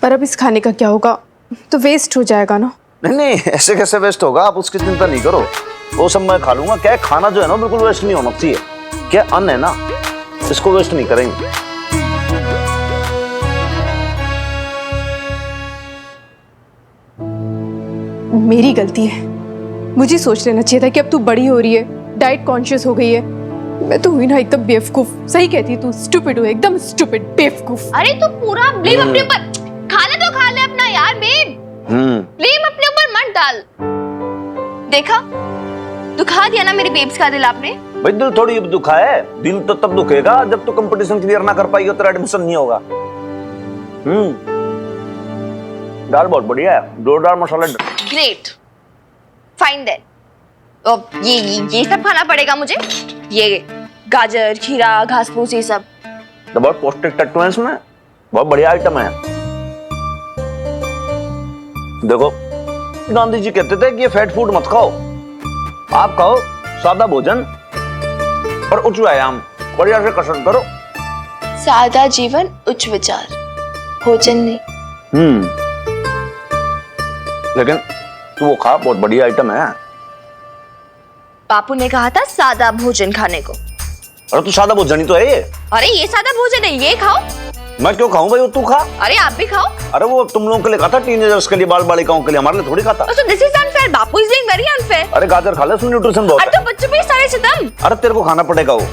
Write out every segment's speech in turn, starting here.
पर अब इस खाने का क्या होगा? तो वेस्ट हो जाएगा ना। नहीं नहीं, ऐसे कैसे वेस्ट होगा, आप उसकी चिंता नहीं करो, वो सब मैं खा लूंगा। क्या है, खाना जो है ना बिल्कुल वेस्ट नहीं होना चाहिए। क्या अन्न है ना, इसको वेस्ट नहीं करेंगे। मेरी गलती है, मुझे सोच लेना चाहिए था कि अब तू बड़ी हो रही है, डाइट कॉन्शियस हो गई है। मैं तो हुई ना एकदम बेवकूफ। सही कहती है तू, स्टूपिड हो, एकदम स्टूपिड बेवकूफ। अरे तू पूरा ब्लेम अपने ऊपर, खाना तो खा ले अपना यार बेब। ब्लेम अपने ऊपर मत डाल। देखा, दुखा दिया ना मेरी बेब्स का दिल आपने। भाई दिल थोड़ी दुखा है, दिल तो तब दुखेगा जब तू कंपटीशन क्लियर ना कर पाई हो, तेरा एडमिशन नहीं होगा। दाल बहुत बढ़िया है, जोरदार मसाला। Great, fine then. ये सब खाना पड़ेगा मुझे, ये गाजर, खीरा, घास फूस, ये सब तो बहुत पौष्टिक तत्व है इसमें, बहुत बढ़िया आइटम है। देखो, गांधी जी कहते थे कि ये फैट फूड मत खाओ, आप खाओ सादा भोजन और उच्च व्यायाम, बढ़िया से कसरत करो। सादा जीवन उच्च विचार, भोजन नहीं। लेकिन तू वो खा, बहुत बढ़िया आइटम है। बापू ने कहा था सादा भोजन खाने को। अरे तू सादा भोजन ही तो है ये। अरे ये सादा भोजन है, ये खाओ। मैं क्यों खाऊं भाई, वो तू खा। अरे आप भी खाओ। अरे वो तुम लोगों के लिए खाता, टीनेजर्स के लिए, बाल बालिकाओं के लिए, हमारे लिए थोड़ी खाता। So this is unfair. Bapu is doing very unfair. अरे गाजर खा ले, उसमें न्यूट्रिशन बहुत अरे है। तो बच्चों पे सारे सितम। अरे तेरे को खाना पड़ेगा वो।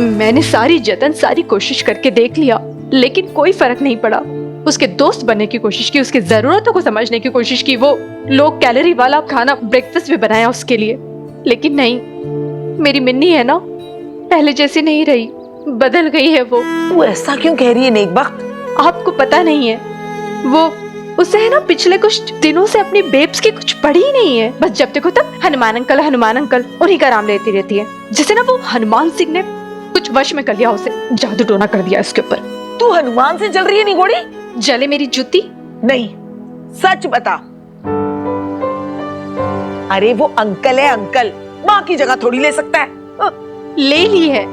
मैंने सारी जतन सारी कोशिश करके देख लिया, लेकिन कोई फर्क नहीं पड़ा। उसके दोस्त बनने की कोशिश की, उसकी जरूरतों को समझने की कोशिश की, वो लो कैलोरी वाला खाना ब्रेकफास्ट भी बनाया उसके लिए, लेकिन नहीं। मेरी मिन्नी है ना, पहले जैसी नहीं रही, बदल गई है वो। तू ऐसा क्यों कह रही है नेकबख्त? आपको पता नहीं है, वो उसे है ना पिछले कुछ दिनों से अपनी बेब्स की कुछ पड़ी ही नहीं है। बस जब देखो तब हनुमान अंकल उन्हीं का नाम लेती रहती है। जैसे ना वो हनुमान सिंह ने कुछ वश में कर लिया, उसे जादू टोना कर दिया उसके ऊपर। तू हनुमान से जल रही है निगोड़ी? जले मेरी जूती? नहीं, सच बता। अरे वो अंकल है अंकल, माँ की जगह थोड़ी ले सकता है। ले ली है,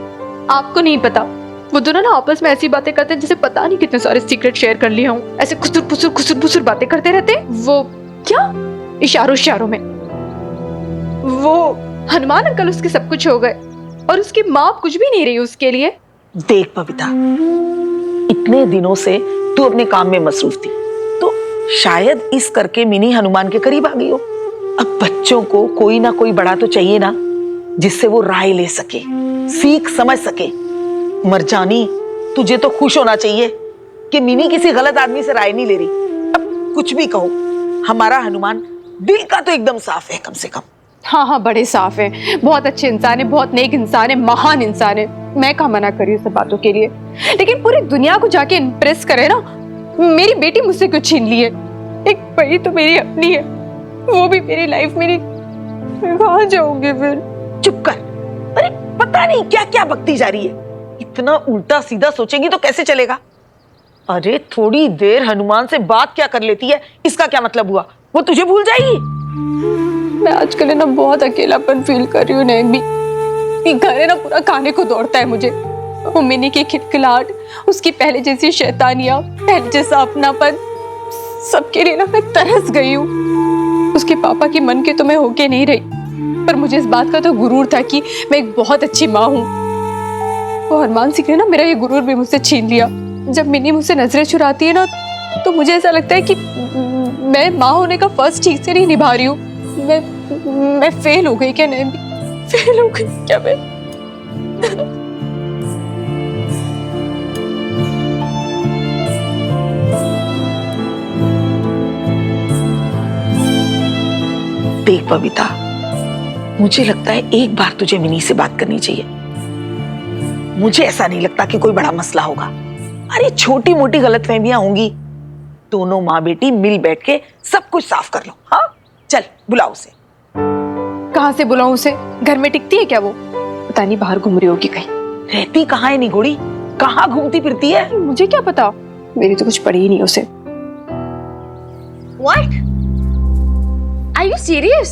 आपको नहीं पता। वो दोनों ना आपस में ऐसी बातें करते हैं जैसे पता नहीं कितने सारे सीक्रेट शेयर कर लिए हूँ। ऐसे खुसुर फुसुर बातें करते रहते हैं। वो क्या इशारों में वो हनुमान अंकल उसके सब कुछ हो गए, और उसकी माँ कुछ भी नहीं रही उसके लिए। देख बबीता, इतने दिनों से तू अपने काम में मसरूफ थी, तो शायद इस करके मिनी हनुमान के करीब आ गई हो। अब बच्चों को कोई ना कोई बड़ा तो चाहिए ना, जिससे वो राय ले सके, सीख समझ सके। मरजानी, तुझे तो खुश होना चाहिए कि मिनी किसी गलत आदमी से राय नहीं ले रही। अब कुछ भी कहो, हमारा हनुमान दिल का तो एकदम साफ है, कम से कम। हाँ, बड़े साफ है, बहुत अच्छे इंसान है, बहुत नेक इंसान है, महान इंसान है। मैं कहाँ मना कर रही हूँ सब बातों के लिए, लेकिन पूरी दुनिया को जाके इम्प्रेस करे ना। मेरी बेटी मुझसे क्यों छीन ली है? एक बड़ी तो मेरी अपनी है, वो भी मेरी लाइफ मेरी। कहाँ जाऊंगी फिर? चुप कर। अरे पता नहीं क्या क्या बकती जा रही है। इतना उल्टा सीधा सोचेंगी तो कैसे चलेगा? अरे थोड़ी देर हनुमान से बात क्या कर लेती है, इसका क्या मतलब हुआ? वो तुझे भूल जाएगी? मैं आजकल ना बहुत अकेलापन फील कर रही हूँ। नहीं, घर है ना पूरा खाने को दौड़ता है मुझे। वो मिनी की खिलखिलाहट, उसकी पहले जैसी शैतानियां, पहले जैसा अपनापन, सबके लिए ना मैं तरस गई हूँ। उसके पापा की मन के तो मैं होके नहीं रही, पर मुझे इस बात का तो गुरूर था कि मैं एक बहुत अच्छी माँ हूँ। वो हनुमान सिंह ने ना मेरा ये गुरूर भी मुझसे छीन लिया। जब मिनी मुझसे नजरें चुराती है ना, तो मुझे ऐसा लगता है कि मैं माँ होने का फर्स्ट ठीक से नहीं निभा रही हूँ। मैं फेल हो गई क्या? नहीं, फेल हो गई क्या मैं? देख बबीता, मुझे लगता है एक बार तुझे मिनी से बात करनी चाहिए। मुझे ऐसा नहीं लगता कि कोई बड़ा मसला होगा। अरे छोटी मोटी गलतफहमियां होंगी, दोनों माँ बेटी मिल बैठ के सब कुछ साफ कर लो। हाँ चल बुलाओ उसे। कहाँ से बुलाऊं उसे? घर में टिकती है क्या वो? पता नहीं बाहर घूम रही होगी कहीं। रहती कहाँ है निगोड़ी? कहाँ घूमती फिरती है? मुझे क्या पता, मेरी तो कुछ पड़ी ही नहीं उसे। What? Are you serious?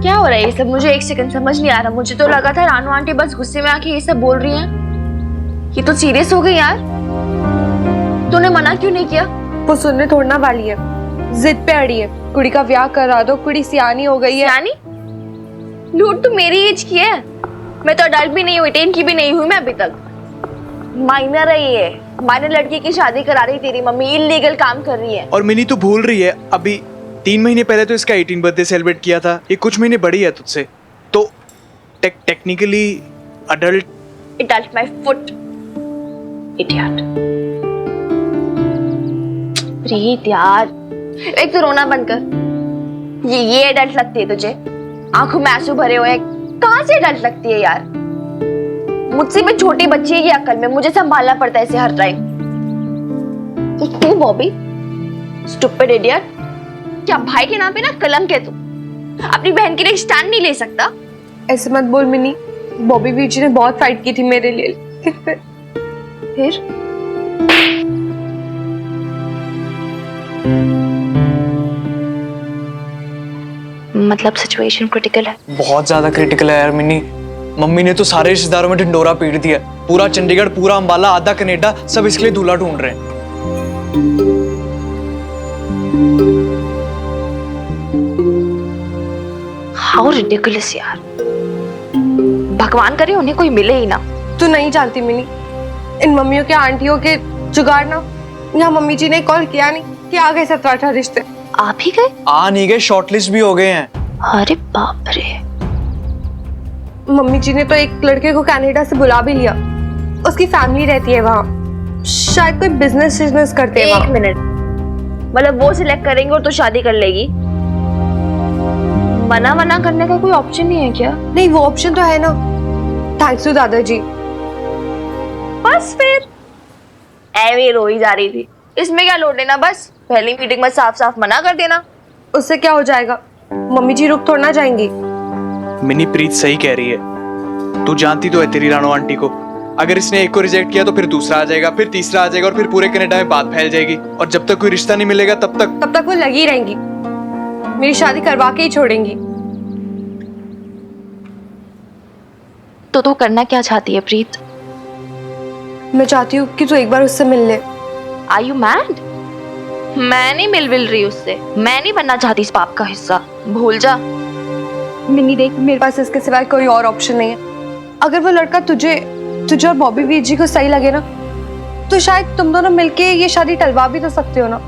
क्या हो रहा है ये सब? मुझे एक सेकंड समझ नहीं आ रहा। मुझे तो लगा था रानू आंटी बस गुस्से में आके ये सब बोल रही हैं। ये तो सीरियस हो गई यार। तूने मना क्यों नहीं किया? वो सुनने थोड़ना वाली है, जिद पे अड़ी है। कुड़ी का ब्याह करा दो, कुड़ी सियानी हो गई है। सियानी? लूट तो मेरी एज की है। मैं तो अडल्ट भी नहीं हुई, 10 की भी नहीं हुई मैं अभी तक। माइनर है ये। माइनर लड़की की शादी करा रही तेरी मम्मी, इलीगल काम कर रही है। और मिनी तू भूल रही है, अभी 3 महीने पहले तो इसका 18 बर्थडे सेलिब्रेट किया था। ये कुछ महीने बड़ी है तुझसे, तो technically adult. Adult my foot. Idiot. प्रीत यार, एक तो रोना बंद कर। ये एडल्ट लगती है तुझे? आंखों में आंसू भरे हुए, कहाँ से एडल्ट लगती है यार? मुझसे भी छोटी बच्ची है ये अकल में, मुझे संभालना पड़ता है इसे हर टाइम। तू बॉबी, स्टूपिड इडियट। क्या भाई के नाम पे ना कलंक है तू? अपनी बहन के लिए स्टैंड नहीं ले सकता? ऐसे मत बोल मिनी, बॉबी बीच ने बहुत फाइट की थी मेरे लिए, लेकिन फिर मतलब सिचुएशन क्रिटिकल है। बहुत ज्यादा क्रिटिकल है यार मिनी। मम्मी ने तो सारे रिश्तेदारों में ढिंडोरा पीट दिया। पूरा चंडीगढ़, पूरा अंबाला, आधा कनेडा, सब इसके लिए दूल्हा ढूंढ रहे हैं। हाउ रिडिकुलस यार। भगवान करे उन्हें कोई मिले ही ना। तू नहीं जानती मिनी, इन मम्मियों के आंटियों के जुगाड़ ना, यहाँ मम्मी जी ने कॉल किया नहीं कि आ गए 17-18 रिश्ते। आप ही गए? आ नहीं गए, शॉर्टलिस्ट भी हो गए हैं। अरे बाप रे। मम्मी जी ने तो एक लड़के को कनाडा से बुला भी लिया, उसकी फैमिली रहती है वहाँ, शायद कोई बिजनेस करते हैं एक वहाँ। मिनट, मतलब वो सिलेक्ट करेंगे और तो शादी कर लेगी? मना करने का कोई ऑप्शन नहीं है क्या? नहीं, वो ऑप्शन तो है ना। थैंक्स टू दादाजी। बस फिर ऐवे रोई जा रही थी, इसमें क्या लोड लेना, बस पहली मीटिंग में साफ साफ मना कर देना। उससे क्या हो जाएगा, मम्मी जी रुक थोड़ा ना जाएंगी। मिनी प्रीत सही कह रही है। तू जानती तो है तेरी रानो आंटी को, अगर इसने एक को रिजेक्ट किया तो फिर दूसरा आ जाएगा, फिर तीसरा आ जाएगा और फिर पूरे कनाडा में बात फैल जाएगी। और जब तक कोई रिश्ता नहीं मिलेगा तब तक वो लगी रहेंगी, मेरी शादी करवा के ही छोड़ेंगी। तो तू करना क्या चाहती है प्रीत? मैं चाहती हूँ कि तू एक बार उससे मिल ले। Are you mad? मैं नहीं मिल रही उससे, मैं नहीं बनना चाहती इस पाप का हिस्सा, भूल जा। मिनी देख, मेरे पास इसके सिवाय कोई और ऑप्शन नहीं है। अगर वो लड़का तुझे और बॉबी वीर जी को सही लगे ना, तो शायद तुम दोनों मिलके ये शादी टलवा भी तो सकते हो ना।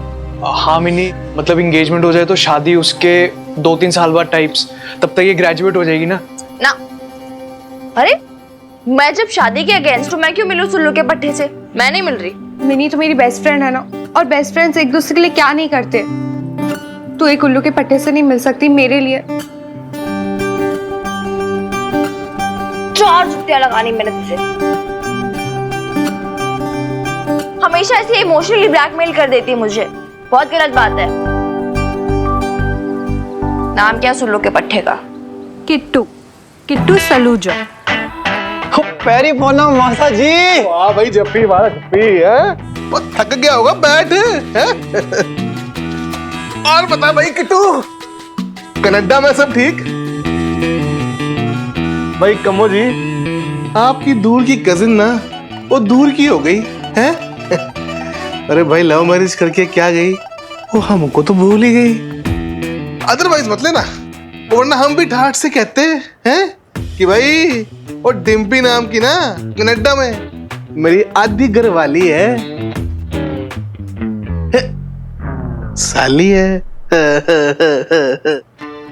हाँ मिनी, मतलब एंगेजमेंट हो जाए तो शादी उसके 2-3 साल बाद टाइप्स, तब तक ये ग्रेजुएट हो जाएगी ना। अरे मैं जब शादी के अगेंस्ट हूँ, मैं क्यों मिलूं सुल्लू के पट्टे से? मैं नहीं मिल रही। मिनी तो मेरी बेस्ट फ्रेंड है ना, और बेस्ट फ्रेंड्स एक दूसरे के लिए क्या नहीं करते। तू एक उल्लू के पट्टे से नहीं मिल सकती मेरे लिए। 4 जुतियां लगानी मैंने तुझे। हमेशा ऐसे इमोशनली ब्लैकमेल कर देती है मुझे, बहुत गलत बात है। नाम क्या सुल्लू के पट्टे का? किट्टू सलूजा। पैरी पोना मासा जी। वाह भाई, जप्पी वाला जप्पी है। वो थक गया होगा, बैठ है? और बता भाई किट्टू, कनाडा में सब ठीक? भाई कमो जी, आपकी दूर की कजिन ना वो दूर की हो गई है। अरे भाई लव मैरिज करके क्या गई, वो हमको तो भूल ही गई। अदरवाइज मत लेना, वरना हम भी ठाठ से कहते हैं कि भाई वो डिम्पी नाम की ना कनाडा में मेरी आधी घर वाली है, साली है।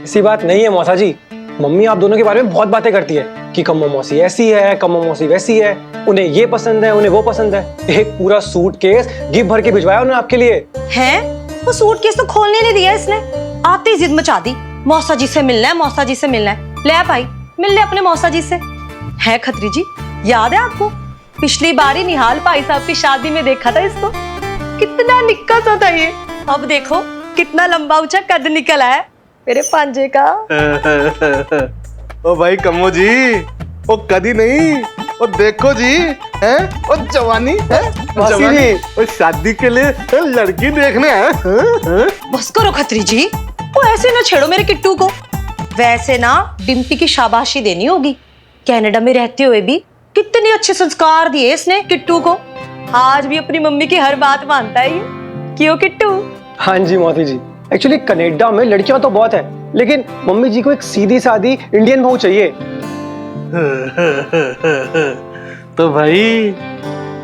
ऐसी बात नहीं है मौसा जी, मम्मी आप दोनों के बारे में बहुत बातें करती है कि कम्मो मौसी ऐसी है, कम्मो मौसी वैसी है, उन्हें ये पसंद है, उन्हें वो पसंद है। एक पूरा सूटकेस गिफ्ट भर के भिजवाया उन्होंने आपके लिए। हैं? वो सूटकेस तो खोलने नहीं दिया इसने, आते ही जिद मचा दी, मौसा जी से मिलना है, मौसा जी से मिलना है। ले भाई मिल ले अपने मौसा जी से। है खत्री जी, याद है आपको पिछली बार ही निहाल भाई साहब की शादी में देखा था इसको, कितना निक्का सा था ये, अब देखो कितना लंबा ऊंचा कद निकल है मेरे पांजे का। ओ भाई कमो जी, वो कदी नहीं, वो देखो जी है, वो जवानी है, जवानी। वो शादी के लिए लड़की देखने है। बस करो खत्री जी, वो ऐसे ना छेड़ो मेरे किट्टू को। वैसे ना डिम्पी की शाबाशी देनी होगी, कनाडा में रहते हुए भी कितने अच्छे संस्कार दिए इसने किट्टू को। आज भी अपनी मम्मी की हर बात मानता है ये, क्यों किट्टू? हाँ जी मौसी जी, एक्चुअली कनाडा में लड़कियां तो बहुत है, लेकिन मम्मी जी को एक सीधी सादी इंडियन बहू चाहिए। तो भाई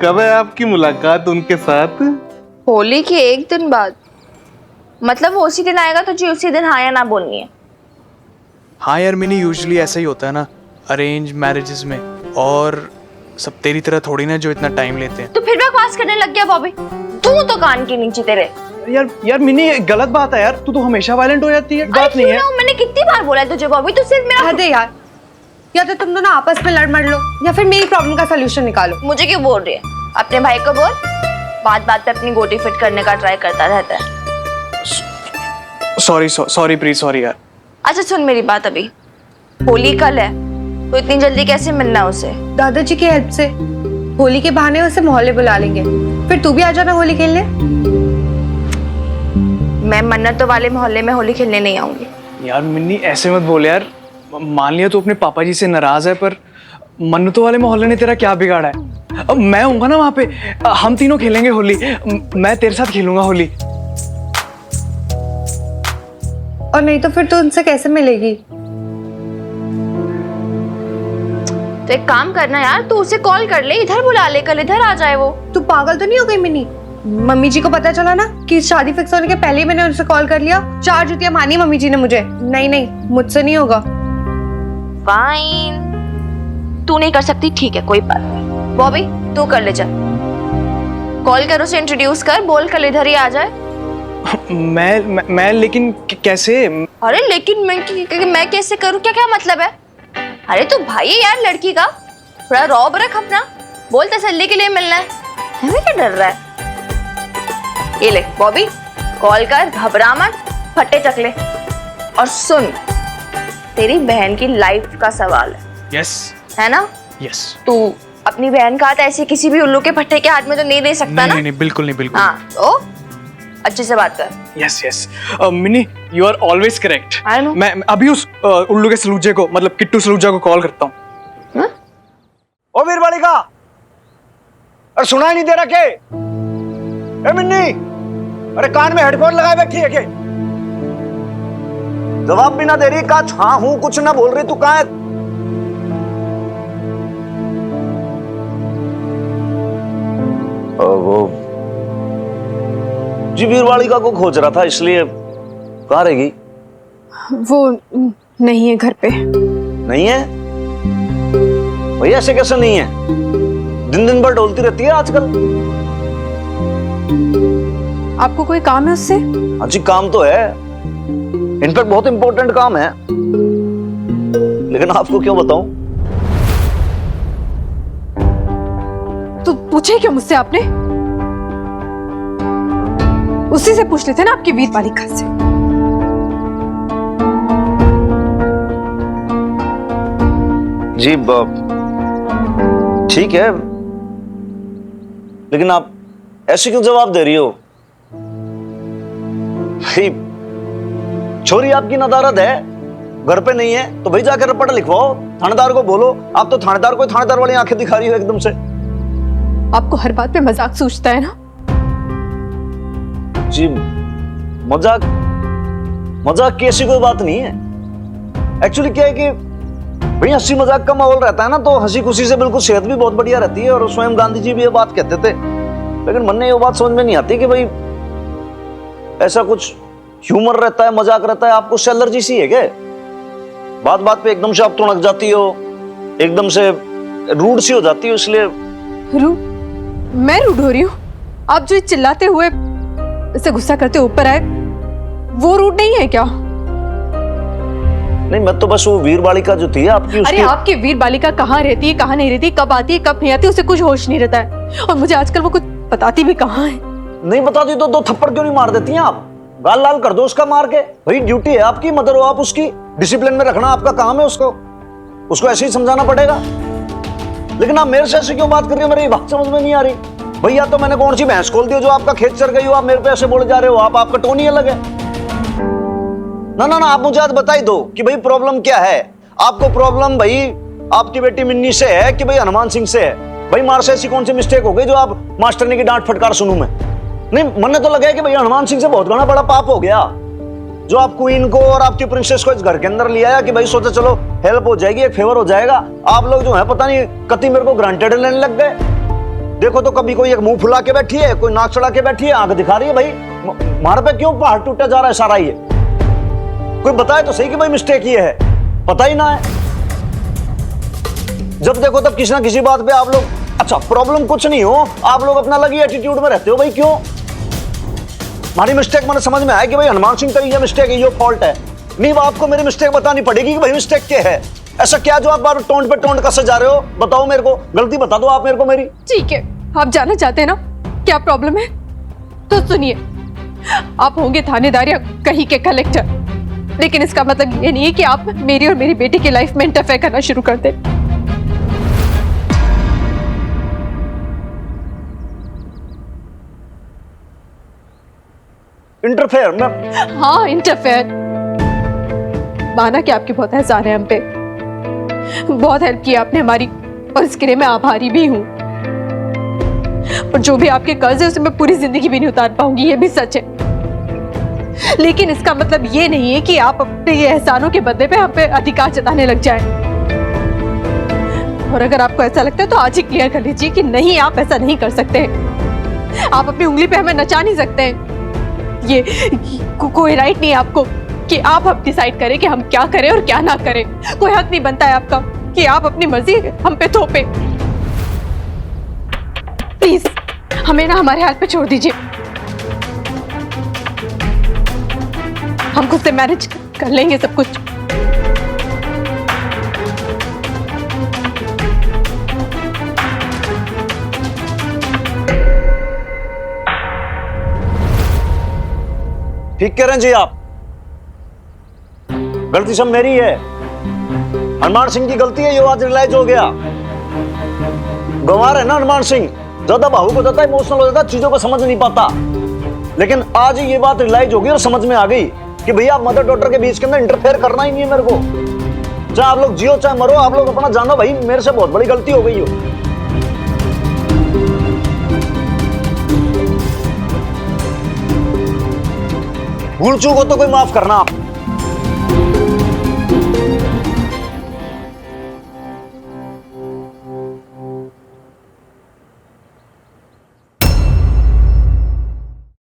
कब है आपकी मुलाकात उनके साथ? होली के एक दिन बाद, मतलब वो उसी दिन आएगा, तुझे उसी दिन हाँ या ना बोलनी है। हाँ यार मिनी, यूजुअली ऐसा ही होता है ना अरेंज मैरिजेस में, और सब तेरी तरह थोड़ी ना जो इतना टाइम लेते हैं। तो फिर बकवास करने लग गया बॉबी, तू तो कान के नीचे तेरे। यार मिनी गलत बात है यार, तू तो हमेशा वायलेंट हो जाती है। बात नहीं है। मैंने कितनी बार बोला है तुझे बॉबी, तू सिर्फ मेरा। हद है यार, या तो तुम दोनों आपस में लड़ मर लो या फिर मेरी प्रॉब्लम का सलूशन निकालो। मुझे क्यों बोल रही है? अपने भाई को बोल, बात बात पे अपनी गोटी फिट करने का ट्राई करता रहता है। सॉरी प्रीत, सॉरी यार। अच्छा सुन मेरी बात, अभी होली कल है, तो इतनी जल्दी कैसे मिलना है उसे? दादाजी की हेल्प से होली के बहाने उसे मोहल्ले बुला लेंगे, फिर तू भी आ जाना होली खेलने। मैं मन्नत वाले मोहल्ले में होली खेलने नहीं आऊंगी। यार मिन्नी ऐसे मत बोल यार, मान लिया तो अपने पापा जी से नाराज है, पर मन्नतों वाले मोहल्ले ने तेरा क्या बिगाड़ा है? अब मैं हूँगा ना वहाँ पे, हम तीनों खेलेंगे होली, मैं तेरे साथ खेलूंगा होली। और नहीं तो फिर तू उनसे कैसे मिलेगी? तो एक काम करना यार, तू उसे कॉल कर ले, इधर बुला ले, कल इधर आ जाए वो। तू पागल तो नहीं हो गई मिनी? मम्मी जी को पता चला ना कि शादी फिक्स होने के पहले ही मैंने उनसे कॉल कर लिया, 4 जुतियां मानी मम्मी जी ने मुझे। नहीं मुझसे नहीं होगा। फाइन, तू नहीं कर सकती, ठीक है, कोई बात नहीं। बॉबी तू कर ले, जा कॉल कर, उसे इंट्रोड्यूस कर, बोल कल इधर ही आ जाए। मैं लेकिन कैसे? अरे लेकिन मैं कैसे करूँ? क्या क्या मतलब है? अरे तू भाई है यार लड़की का, थोड़ा रौब रख अपना, बोल तसल्ली के लिए मिलना है, हमें क्या डर रहा है? ये ले बॉबी, कॉल कर, घबरा मत, फटे चकले। और सुन, तेरी बहन की लाइफ का सवाल है, यस है ना? यस। तू अपनी बहन का हाथ ऐसे किसी भी उल्लू के फट्टे के हाथ में तो नहीं दे सकता ना? नहीं, बिल्कुल नहीं, बिल्कुल। हाँ, तो अच्छे से बात कर। Yes yes Mini, you are always correct. I know। मैं अभी उस उल्लू के सलूजे को, मतलब किट्टू सलूजा को कॉल करता हूँ। ओ वीर बालिका, अरे सुनाई नहीं दे रहा के? ए मिन्नी, अरे कान में हेडफोन लगाए बैठी है के? जवाब भी ना दे रही, कहा हाँ हूं कुछ ना बोल रही, तू कहाँ है? वो जी वीर बालिका को खोज रहा था, इसलिए कहाँ रहेगी? वो नहीं है घर पे। नहीं है भैया, ऐसे कैसे नहीं है? दिन दिन भर डोलती रहती है आजकल। आपको कोई काम है उससे? हाँ जी, काम तो है, इनफैक्ट बहुत इंपॉर्टेंट काम है, लेकिन आपको क्यों बताऊं? तो पूछे क्यों मुझसे आपने? उसी से पूछ लेते ना, आपकी वीर बालिका से। जी ठीक है, लेकिन आप ऐसे क्यों जवाब दे रही हो? भाई छोरी आपकी नदारद है, घर पे नहीं है तो भाई जाकर रिपोर्ट लिखवाओ, थानेदार को बोलो। आप तो थानेदार को थानेदार वाली आंखें दिखा रही हो एकदम से। आपको हर बात पे मजाक सूझता है ना? जी मजाक, मजाक की ऐसी कोई बात नहीं है। एक्चुअली क्या है कि भाई हंसी मजाक का माहौल रहता है ना, तो हंसी खुशी से बिल्कुल सेहत भी बहुत बढ़िया रहती है। और स्वयं गांधी जी भी ये बात कहते थे, लेकिन मन ने ये बात समझ में नहीं आती कि भाई ऐसा कुछ ह्यूमर रहता है, मजाक रहता है। आपको उससे एलर्जी सी है क्या? बात बात पे एकदम से आप तुड़क जाती हो, एकदम से रूड सी हो जाती हो, इसलिए। रूड? मैं रूड हो रही हूँ? आप जो चिल्लाते हुए इसे गुस्सा करते ऊपर आए, वो रूड नहीं है क्या? नहीं, मैं तो बस वो वीर बालिका जो थी आपकी, उसकी... अरे आपकी वीर बालिका कहाँ रहती है, कहाँ नहीं रहती, कब आती है, कब नहीं आती, उसे कुछ होश नहीं रहता है। और मुझे आजकल वो कुछ बताती भी कहाँ है। नहीं बताती तो दो थप्पड़ क्यों नहीं मार देती हैं आप? गाल लाल कर दो उसका मार के। भाई ड्यूटी है आपकी, मदर हो आप उसकी, डिसिप्लिन में रखना आपका काम है उसको ऐसे ही समझाना पड़ेगा। लेकिन आप मेरे से ऐसे क्यों बात कर रही हो? मेरी बात समझ में नहीं आ रही। भैया तो मैंने कौन सी भैंस खोल दी जो आपका खेत चर गई हो? आप मेरे पे ऐसे बोले जा रहे हो, आपका टोन ही अलग है। ना, आप मुझे आज बता ही दो कि भाई प्रॉब्लम क्या है। आपको प्रॉब्लम भाई आपकी बेटी मिन्नी से है कि भाई हनुमान सिंह से है? भाई मार से ऐसी कौन सी मिस्टेक हो गई जो आप मास्टरनी की डांट फटकार सुनूं मैं? नहीं, मन ने तो लगा कि भाई हनुमान सिंह से बहुत बड़ा पाप हो गया, जो आप क्वीन को और आपकी प्रिंसेस को इस घर के अंदर ले आया कि भाई सोचा चलो हेल्प हो जाएगी, एक फेवर हो जाएगा। आप लोग जो है पता नहीं कति मेरे को ग्रांटेड लेने लग गए। देखो तो कभी कोई एक मुंह फुला के बैठी है, कोई नाक चढ़ा के बैठी है, आंख दिखा रही है। भाई मार पे क्यों पहाड़ टूटा जा रहा है सारा? ये कोई बताए तो सही कि भाई मिस्टेक ये है, पता ही ना है। जब देखो तब किसी ना किसी बात पे आप लोग, अच्छा प्रॉब्लम कुछ नहीं हो, आप लोग अपना अलग ही एटीट्यूड में रहते हो। भाई क्यों? हमारी मिस्टेक मैंने समझ में आया कि भाई हनुमान सिंह का ये मिस्टेक है, ये फॉल्ट है। नहीं, आपको मेरी मिस्टेक बतानी पड़ेगी कि भाई मिस्टेक क्या है। ऐसा क्या जो आप बार टोंट पे टोंट कसे जा रहे हो? बताओ मेरे को, गलती बता दो आप मेरे को मेरी। ठीक है, आप जानना चाहते हैं ना क्या प्रॉब्लम है? तो सुनिए, आप होंगे थानेदार या कहीं के कलेक्टर, लेकिन इसका मतलब ये नहीं है कि आप मेरी और मेरी बेटी की लाइफ में इंटरफेयर करना शुरू कर दें। इंटरफेयर में? हाँ, इंटरफेयर। माना कि आपके बहुत एहसान है हम पे, बहुत हेल्प की आपने हमारी, और इसके लिए मैं आभारी भी हूँ। और जो भी आपके कर्ज है उसे मैं पूरी जिंदगी भी नहीं उतार पाऊंगी, ये भी सच है। लेकिन इसका मतलब ये नहीं है कि आप अपने ये एहसानों के बदले पे हम पे अधिकार जताने लग जाएं। और अगर आपको ऐसा लगता है तो आज ही क्लियर कर लीजिए कि नहीं, आप ऐसा नहीं कर सकते। आप अपनी उंगली पे हमें नचा नहीं सकते हैं। ये कोई राइट नहीं है आपको कि आप अब डिसाइड करें कि हम क्या करें और क्या ना करें। कोई हक नहीं बनता है आपका। कि आप अपनी मर्जी हम पे थोपे। प्लीज हमें ना हमारे हाल पे छोड़ दीजिए, हम खुद से मैनेज कर लेंगे सब कुछ। ठीक कह रहे हैं जी आप, गलती सब मेरी है, हनुमान सिंह की गलती है, ये आज रियलाइज हो गया। गंवार है ना हनुमान सिंह, ज्यादा भावुक हो जाता है, इमोशनल हो जाता है, चीजों को समझ नहीं पाता। लेकिन आज ये बात रियलाइज हो गई और समझ में आ गई कि भैया मदर डॉटर के बीच के अंदर इंटरफेयर करना ही नहीं है मेरे को। चाहे आप लोग जियो चाहे मरो, आप लोग अपना जानो भाई, मेरे से बहुत बड़ी गलती हो गई हो। भूल चूक हो तो कोई माफ करना आप।